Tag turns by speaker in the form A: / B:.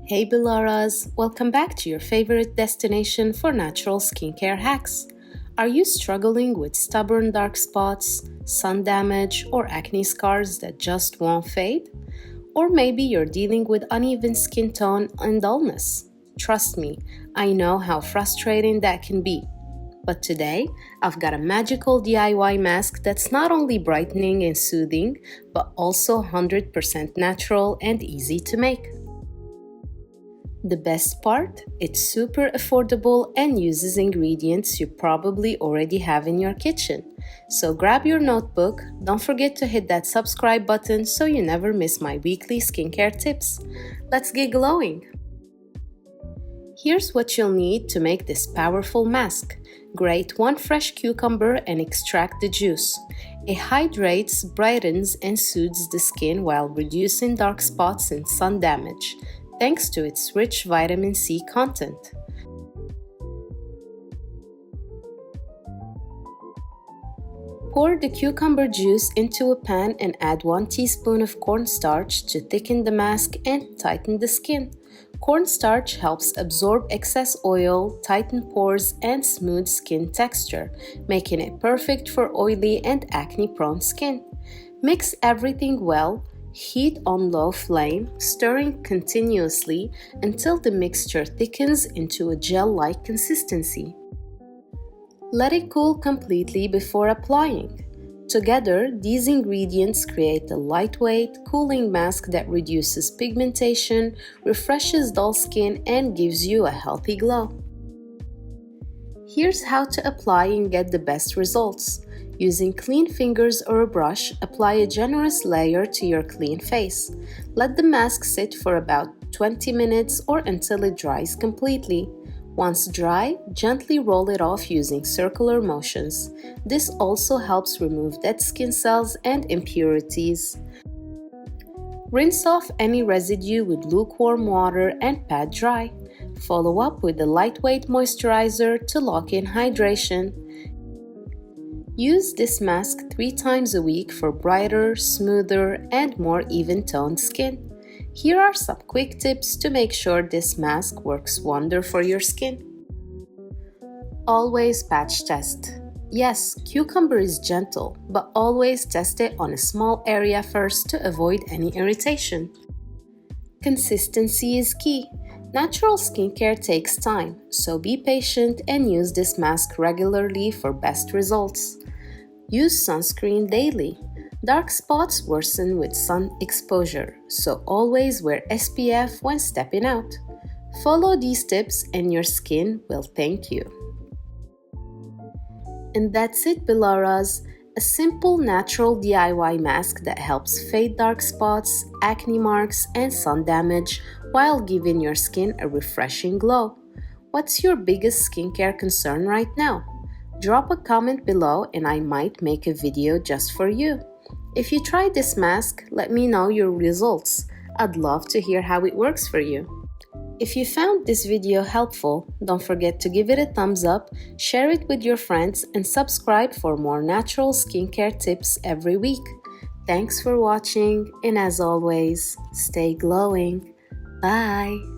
A: Hey Bilaras, welcome back to your favorite destination for natural skincare hacks. Are you struggling with stubborn dark spots, sun damage, or acne scars that just won't fade? Or maybe you're dealing with uneven skin tone and dullness. Trust me, I know how frustrating that can be. But today, I've got a magical DIY mask that's not only brightening and soothing, but also 100% natural and easy to make. The best part? It's super affordable and uses ingredients you probably already have in your kitchen. So grab your notebook, don't forget to hit that subscribe button so you never miss my weekly skincare tips. Let's get glowing! Here's what you'll need to make this powerful mask. Grate 1 fresh cucumber and extract the juice. It hydrates, brightens, and soothes the skin while reducing dark spots and sun damage, thanks to its rich vitamin C content. Pour the cucumber juice into a pan and add 1 teaspoon of cornstarch to thicken the mask and tighten the skin. Cornstarch helps absorb excess oil, tighten pores, and smooth skin texture, making it perfect for oily and acne-prone skin. Mix everything well. Heat on low flame, stirring continuously until the mixture thickens into a gel-like consistency. Let it cool completely before applying. Together, these ingredients create a lightweight, cooling mask that reduces pigmentation, refreshes dull skin, and gives you a healthy glow. Here's how to apply and get the best results. Using clean fingers or a brush, apply a generous layer to your clean face. Let the mask sit for about 20 minutes or until it dries completely. Once dry, gently roll it off using circular motions. This also helps remove dead skin cells and impurities. Rinse off any residue with lukewarm water and pat dry. Follow up with a lightweight moisturizer to lock in hydration. Use this mask 3 times a week for brighter, smoother, and more even-toned skin. Here are some quick tips to make sure this mask works wonder for your skin. Always patch test. Yes, cucumber is gentle, but always test it on a small area first to avoid any irritation. Consistency is key. Natural skincare takes time, so be patient and use this mask regularly for best results. Use sunscreen daily. Dark spots worsen with sun exposure, so always wear SPF when stepping out. Follow these tips and your skin will thank you. And that's it, Bilaras. A simple natural DIY mask that helps fade dark spots, acne marks, and sun damage while giving your skin a refreshing glow. What's your biggest skincare concern right now? Drop a comment below and I might make a video just for you. If you tried this mask, let me know your results. I'd love to hear how it works for you. If you found this video helpful, don't forget to give it a thumbs up, share it with your friends, and subscribe for more natural skincare tips every week. Thanks for watching, and as always, stay glowing. Bye!